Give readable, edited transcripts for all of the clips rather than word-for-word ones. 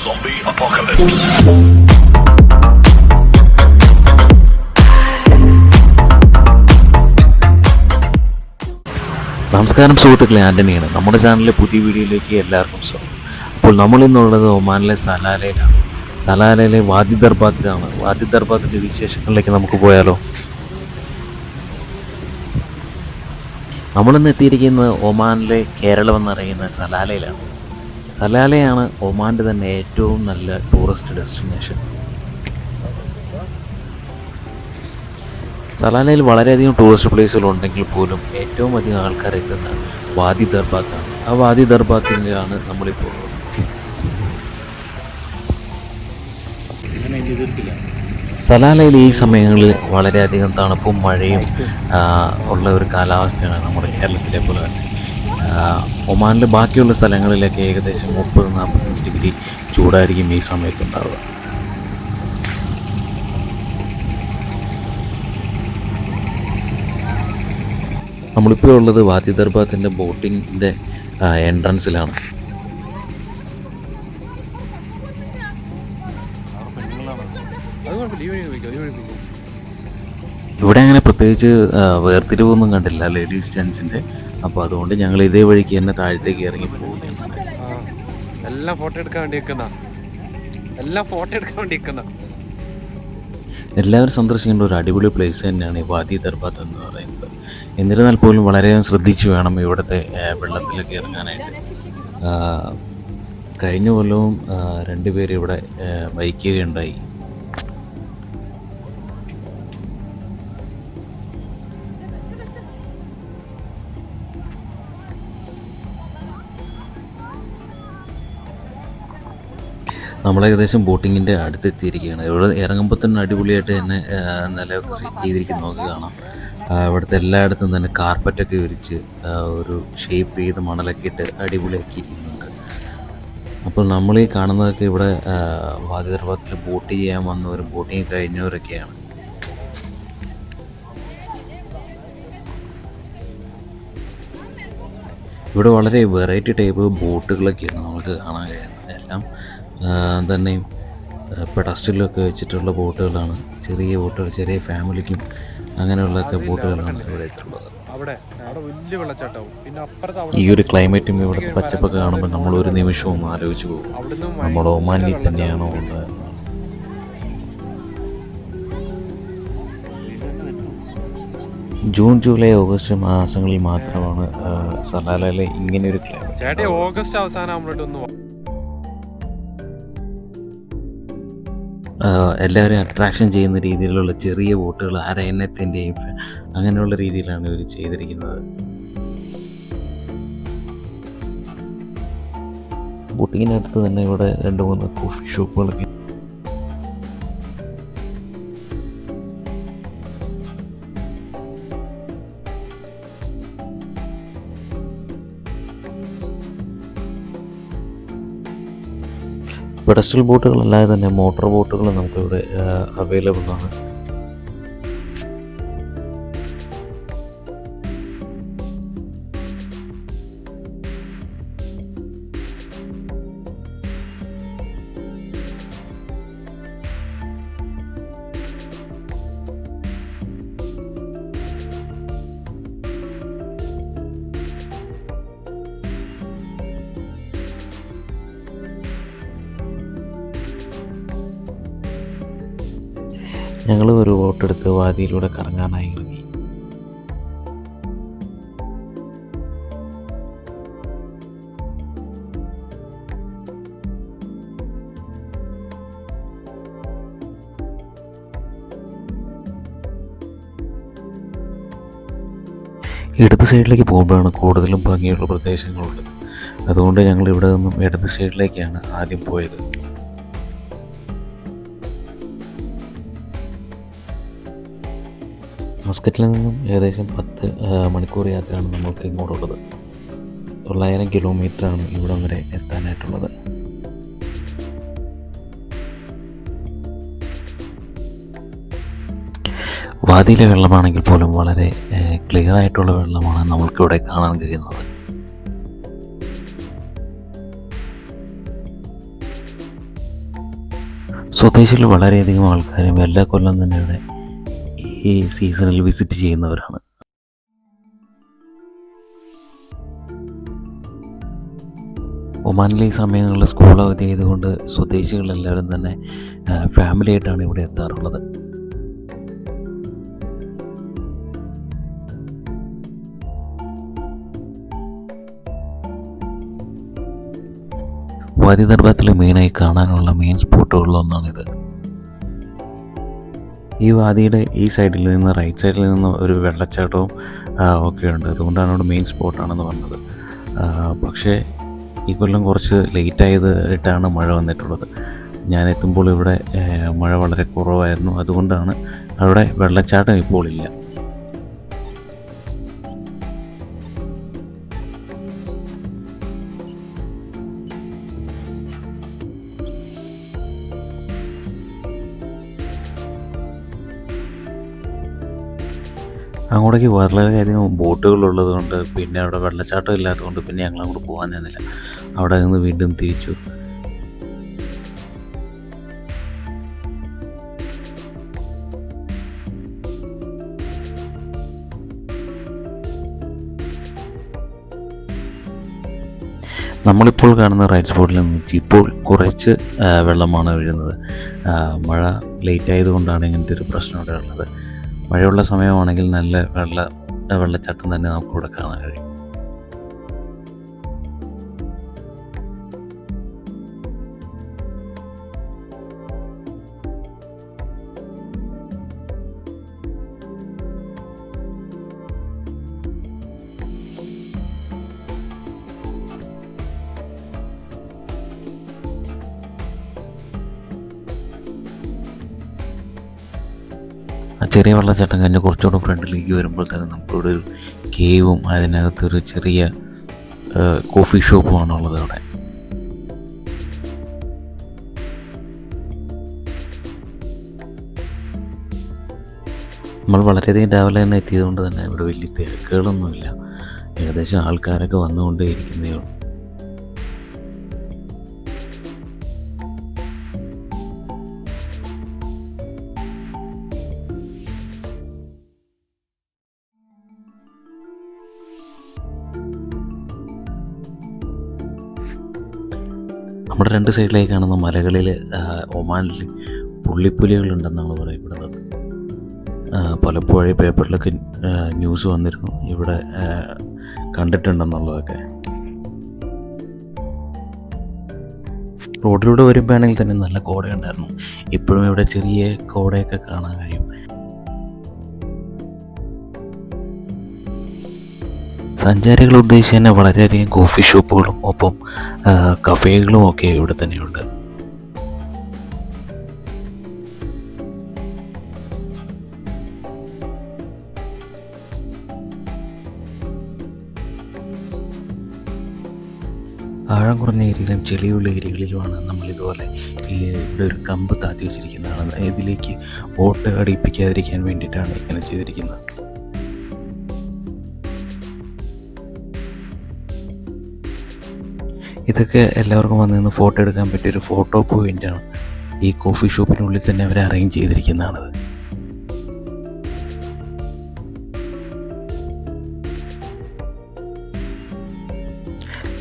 Zombie apocalypse. നമസ്കാരം സുഹൃത്തുക്കളെ, ആൻ്റണിയാണ്. നമ്മുടെ ചാനലിലെ പുതിയ വീഡിയോയിലേക്ക് എല്ലാവർക്കും സ്വാഗതം. അപ്പോൾ നമ്മളിന്നുള്ളത് ഒമാനിലെ സലാലയിലാണ്. സലാലയിലെ വാദി ദർബാത്തിലാണ്. വാദി ദർബാത്തിൻ്റെ വിശേഷങ്ങളിലേക്ക് നമുക്ക് പോയാലോ? നമ്മളിന്ന് എത്തിയിരിക്കുന്നത് ഒമാനിലെ കേരളം എന്നറിയുന്ന സലാലയിലാണ്. സലാലയാണ് ഒമാൻ്റെ തന്നെ ഏറ്റവും നല്ല ടൂറിസ്റ്റ് ഡെസ്റ്റിനേഷൻ. സലാലയിൽ വളരെയധികം ടൂറിസ്റ്റ് പ്ലേസുകളുണ്ടെങ്കിൽ പോലും ഏറ്റവും അധികം ആൾക്കാർ എത്തുന്ന വാദി ദർബാത്താണ്. ആ വാദി ദർബാത്തിലാണ് നമ്മളിപ്പോൾ. സലാലയിൽ ഈ സമയങ്ങളിൽ വളരെയധികം തണുപ്പും മഴയും ഉള്ള ഒരു കാലാവസ്ഥയാണ് നമ്മുടെ കേരളത്തിലെ പോലെ തന്നെ. ഒമാനിലെ ബാക്കിയുള്ള സ്ഥലങ്ങളിലൊക്കെ ഏകദേശം 30-45 ഡിഗ്രി ചൂടായിരിക്കും ഈ സമയത്തുണ്ടാവുക. നമ്മളിപ്പോൾ ഉള്ളത് വാദി ദർബാത്തിൻ്റെ ബോട്ടിങ്ങിൻ്റെ എൻട്രൻസിലാണ്. ഇവിടെ അങ്ങനെ പ്രത്യേകിച്ച് വേർതിരിവൊന്നും കണ്ടില്ല ലേഡീസ് ജെൻസിൻ്റെ. അപ്പോൾ അതുകൊണ്ട് ഞങ്ങൾ ഇതേ വഴിക്ക് തന്നെ താഴത്തേക്ക് ഇറങ്ങി പോകുകയാണ്. എല്ലാം ഫോട്ടോ എടുക്കാൻ വേണ്ടി എല്ലാവരും സന്ദർശിക്കേണ്ട ഒരു അടിപൊളി പ്ലേസ് തന്നെയാണ് ഈ വാദി ദർബാത്ത് എന്ന് പറയുന്നത്. എന്നിരുന്നാൽ പോലും വളരെയധികം ശ്രദ്ധിച്ച് വേണം ഇവിടുത്തെ വെള്ളത്തിലൊക്കെ ഇറങ്ങാനായിട്ട്. കഴിഞ്ഞ കൊല്ലവും 2 പേര് ഇവിടെ മരിക്കുകയുണ്ടായി. നമ്മളേകദേശം ബോട്ടിങ്ങിൻ്റെ അടുത്തെത്തിയിരിക്കുകയാണ്. ഇവിടെ ഇറങ്ങുമ്പോൾ തന്നെ അടിപൊളിയായിട്ട് തന്നെ നിലമൊക്കെ സെറ്റ് ചെയ്തിരിക്കുന്ന നമുക്ക് കാണാം. ഇവിടുത്തെ എല്ലായിടത്തും തന്നെ കാർപ്പറ്റൊക്കെ വിരിച്ച് ഒരു ഷേപ്പ് ചെയ്ത് മണലൊക്കെ ഇട്ട് അടിപൊളിയാക്കിയിരിക്കുന്നുണ്ട്. അപ്പോൾ നമ്മൾ ഈ കാണുന്നതൊക്കെ ഇവിടെ വാദി ദർബാത്തിൽ ബോട്ട് ചെയ്യാൻ വന്നവരും ബോട്ടിങ് കഴിഞ്ഞവരൊക്കെയാണ്. ഇവിടെ വളരെ വെറൈറ്റി ടൈപ്പ് ബോട്ടുകളൊക്കെയാണ് നമുക്ക് കാണാൻ കഴിയുന്നത്. എല്ലാം തന്നെ പെഡസ്റ്റലൊക്കെ വെച്ചിട്ടുള്ള ബോട്ടുകളാണ്. ചെറിയ ബോട്ടുകൾ, ചെറിയ ഫാമിലിക്കും അങ്ങനെയുള്ളൊക്കെ ബോട്ടുകളാണ് ഇവിടെ ഉള്ളത്. ഈ ഒരു ക്ലൈമറ്റും ഇവിടുത്തെ പച്ചപ്പൊക്കെ കാണുമ്പോൾ നമ്മൾ ഒരു നിമിഷവും ആലോചിച്ച് പോകും, നമ്മൾ ഒമാനിൽ തന്നെയാണോ ഉള്ളത്. ജൂൺ, ജൂലൈ, ഓഗസ്റ്റ് മാസങ്ങളിൽ മാത്രമാണ് സലാലയിലെ ഇങ്ങനെയൊരു ക്ലൈമറ്റ്. ഓഗസ്റ്റ് അവസാനം എല്ലാവരെയും അട്രാക്ഷൻ ചെയ്യുന്ന രീതിയിലുള്ള ചെറിയ ബോട്ടുകൾ, അരയന്നത്തിൻ്റെയും അങ്ങനെയുള്ള രീതിയിലാണ് ഇവർ ചെയ്തിരിക്കുന്നത്. ബോട്ടിങ്ങിനടുത്ത് തന്നെ ഇവിടെ 2-3 കോഫി ഷോപ്പുകളൊക്കെ. പെഡസ്റ്റൽ ബോട്ടുകളല്ലാതെ തന്നെ മോട്ടോർ ബോട്ടുകൾ നമുക്കിവിടെ അവൈലബിൾ ആണ്. ഞങ്ങൾ ഒരു ബോട്ടെടുത്ത് വാദിയിലൂടെ കറങ്ങാനായി ഇറങ്ങി. ഇടത് സൈഡിലേക്ക് പോകുമ്പോഴാണ് കൂടുതലും ഭംഗിയുള്ള പ്രദേശങ്ങളുള്ളത്. അതുകൊണ്ട് ഞങ്ങൾ ഇവിടെ നിന്നും ഇടത് സൈഡിലേക്കാണ് ആദ്യം പോയത്. മസ്കറ്റിൽ നിന്നും ഏകദേശം 10 മണിക്കൂർ യാത്രയാണ് നമ്മൾക്ക് ഇങ്ങോട്ടുള്ളത്. 900 കിലോമീറ്ററാണ് ഇവിടം വരെ എത്താനായിട്ടുള്ളത്. വാദിയിലെ വെള്ളമാണെങ്കിൽ പോലും വളരെ ക്ലിയർ ആയിട്ടുള്ള വെള്ളമാണ് നമ്മൾക്കിവിടെ കാണാൻ കഴിയുന്നത്. സ്വദേശിയിൽ വളരെയധികം ആൾക്കാരും എല്ലാ കൊല്ലം തന്നെ ഇവിടെ ഈ സീസണിൽ വിസിറ്റ് ചെയ്യുന്നവരാണ്. ഒമാനിലെ ഈ സമയങ്ങളിൽ സ്കൂൾ അവധി ആയതുകൊണ്ട് സ്വദേശികളെല്ലാവരും തന്നെ ഫാമിലി ആയിട്ടാണ് ഇവിടെ എത്താറുള്ളത്. വാദി ദർബാത്തിൽ മെയിനായി കാണാനുള്ള മെയിൻ സ്പോട്ടുകളിലൊന്നാണിത്. ഈ വാദിയുടെ ഈ സൈഡിൽ നിന്ന് റൈറ്റ് സൈഡിൽ നിന്ന് ഒരു വെള്ളച്ചാട്ടവും ഒക്കെ ഉണ്ട്. അതുകൊണ്ടാണ് അവിടെ മെയിൻ സ്പോട്ടാണെന്ന് പറഞ്ഞത്. പക്ഷേ ഈ കൊല്ലം കുറച്ച് ലേറ്റായിട്ടാണ് മഴ വന്നിട്ടുള്ളത്. ഞാൻ എത്തുമ്പോൾ ഇവിടെ മഴ വളരെ കുറവായിരുന്നു. അതുകൊണ്ടാണ് അവിടെ വെള്ളച്ചാട്ടം ഇപ്പോൾ ഇല്ല. അങ്ങോട്ടേക്ക് വളരെയധികം ബോട്ടുകളുള്ളത് കൊണ്ട്, പിന്നെ അവിടെ വെള്ളച്ചാട്ടം ഇല്ലാത്തതുകൊണ്ട് പിന്നെ ഞങ്ങൾ അങ്ങോട്ട് പോകാൻ നിന്നില്ല. അവിടെ നിന്ന് വീണ്ടും തിരിച്ചു. നമ്മളിപ്പോൾ കാണുന്ന റൈഡ് സ്പോട്ടിൽ നിന്ന് ഇപ്പോൾ കുറച്ച് വെള്ളമാണ് വീഴുന്നത്. മഴ ലേറ്റ് ആയതുകൊണ്ടാണ് ഇങ്ങനത്തെ ഒരു പ്രശ്നം ഇവിടെ ഉള്ളത്. മഴയുള്ള സമയമാണെങ്കിൽ നല്ല വെള്ളച്ചാട്ടം തന്നെ നമുക്കിവിടെ കാണാൻ കഴിയും. ആ ചെറിയ വെള്ളച്ചാട്ടം കഴിഞ്ഞ് കുറച്ചുകൂടെ ഫ്രണ്ടിലേക്ക് വരുമ്പോൾ തന്നെ നമുക്കിവിടെ ഒരു കേവും അതിനകത്തൊരു ചെറിയ കോഫി ഷോപ്പുമാണുള്ളത് അവിടെ. നമ്മൾ വളരെയധികം രാവിലെ തന്നെ എത്തിയതുകൊണ്ട് തന്നെ ഇവിടെ വലിയ തിരക്കുകളൊന്നുമില്ല. ഏകദേശം ആൾക്കാരൊക്കെ വന്നുകൊണ്ടേ ഇരിക്കുന്നേ ഉള്ളൂ. നമ്മുടെ രണ്ട് സൈഡിലേക്ക് കാണുന്ന മലകളിൽ ഒമാനിൽ പുള്ളിപ്പുലികളുണ്ടെന്നാണ് പറയപ്പെടുന്നത്. പലപ്പോഴും പേപ്പറിലൊക്കെ ന്യൂസ് വന്നിരുന്നു ഇവിടെ കണ്ടിട്ടുണ്ടെന്നുള്ളതൊക്കെ. റോഡിലൂടെ വരുമ്പോഴാണെങ്കിൽ തന്നെ നല്ല കോടയുണ്ടായിരുന്നു. ഇപ്പോഴും ഇവിടെ ചെറിയ കോടയൊക്കെ കാണാൻ കഴിയും. സഞ്ചാരികൾ ഉദ്ദേശിച്ച് തന്നെ വളരെയധികം കോഫി ഷോപ്പുകളും ഒപ്പം കഫേകളും ഒക്കെ ഇവിടെ തന്നെയുണ്ട്. ആഴം കുറഞ്ഞ ഏരിയയിലും ചെളിയുള്ള ഏരിയകളിലുമാണ് നമ്മളിതുപോലെ ഇവിടെ ഒരു കമ്പ് താത്തി വെച്ചിരിക്കുന്നതാണ്. ഇതിലേക്ക് ബോട്ട് അടിപ്പിക്കാതിരിക്കാൻ വേണ്ടിയിട്ടാണ് ഇങ്ങനെ ചെയ്തിരിക്കുന്നത്. ഇതൊക്കെ എല്ലാവർക്കും വന്ന് നിന്ന് ഫോട്ടോ എടുക്കാൻ പറ്റിയൊരു ഫോട്ടോ പോയിൻ്റാണ്. ഈ കോഫി ഷോപ്പിനുള്ളിൽ തന്നെ അവർ അറേഞ്ച് ചെയ്തിരിക്കുന്നതാണത്.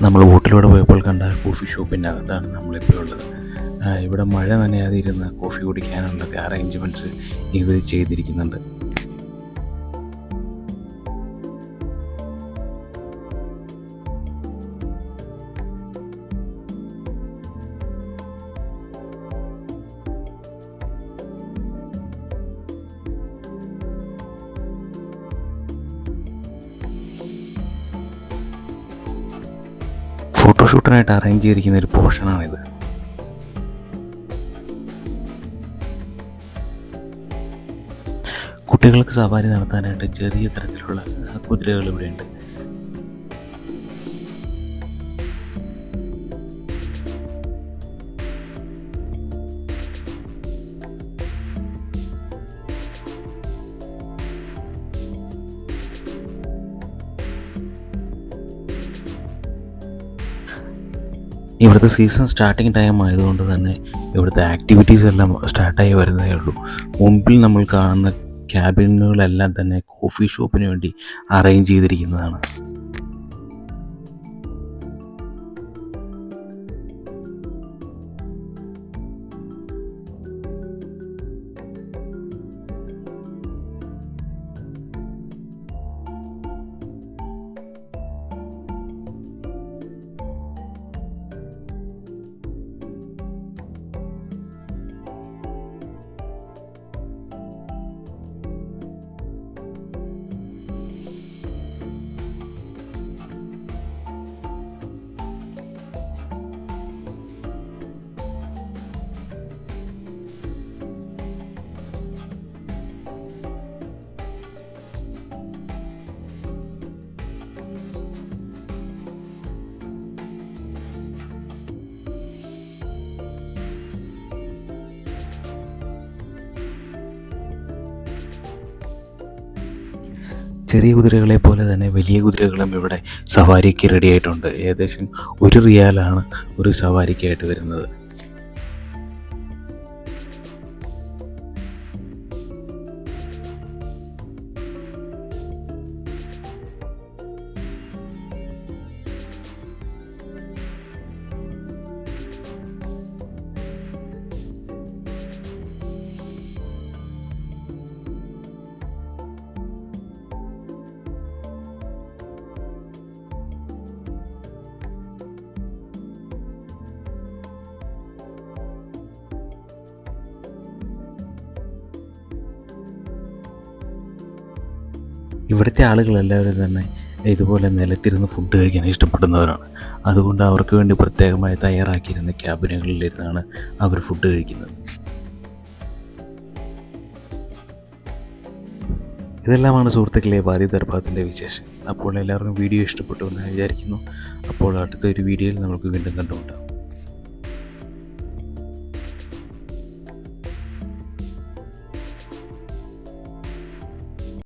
നമ്മൾ ബോട്ടിലൂടെ പോയപ്പോൾ കണ്ട കോഫി ഷോപ്പിൻ്റെ അകത്താണ് നമ്മളിപ്പോൾ ഉള്ളത്. ഇവിടെ മഴ നനയാതെ ഇരുന്ന് കോഫി കുടിക്കാനുള്ള അറേഞ്ച്മെൻറ്റ്സ് ഇവർ ചെയ്തിരിക്കുന്നുണ്ട്. ഫോട്ടോഷൂട്ടിനായിട്ട് അറേഞ്ച് ചെയ്തിരിക്കുന്ന ഒരു പോർഷനാണിത്. കുട്ടികൾക്ക് സവാരി നടത്താനായിട്ട് ചെറിയ തരത്തിലുള്ള കുതിരകൾ ഇവിടെയുണ്ട്. ഇവിടുത്തെ സീസൺ സ്റ്റാർട്ടിങ് ടൈം ആയതുകൊണ്ട് തന്നെ ഇവിടുത്തെ ആക്ടിവിറ്റീസ് എല്ലാം സ്റ്റാർട്ടായി വരുന്നതേ ഉള്ളൂ. മുമ്പിൽ നമ്മൾ കാണുന്ന ക്യാബിനുകളെല്ലാം തന്നെ കോഫി ഷോപ്പിന് വേണ്ടി അറേഞ്ച് ചെയ്തിരിക്കുന്നതാണ്. ചെറിയ കുതിരകളെ പോലെ തന്നെ വലിയ കുതിരകളും ഇവിടെ സവാരിക്ക് റെഡി ആയിട്ടുണ്ട്. ഏകദേശം 1 റിയാലാണ് ഒരു സവാരിക്കായിട്ട് വരുന്നത്. ഇവിടുത്തെ ആളുകളെല്ലാവരും തന്നെ ഇതുപോലെ നിലത്തിരുന്ന് ഫുഡ് കഴിക്കാൻ ഇഷ്ടപ്പെടുന്നവരാണ്. അതുകൊണ്ട് അവർക്ക് വേണ്ടി പ്രത്യേകമായി തയ്യാറാക്കിയിരുന്ന ക്യാബിനുകളിലിരുന്നാണ് അവർ ഫുഡ് കഴിക്കുന്നത്. ഇതെല്ലാമാണ് സുഹൃത്തുക്കളെ വാദി ദർബാറിൻ്റെ വിശേഷം. അപ്പോൾ എല്ലാവർക്കും വീഡിയോ ഇഷ്ടപ്പെട്ടു എന്ന് വിചാരിക്കുന്നു. അപ്പോൾ അടുത്തൊരു വീഡിയോയിൽ നമുക്ക് വീണ്ടും കണ്ടുമുട്ടാം.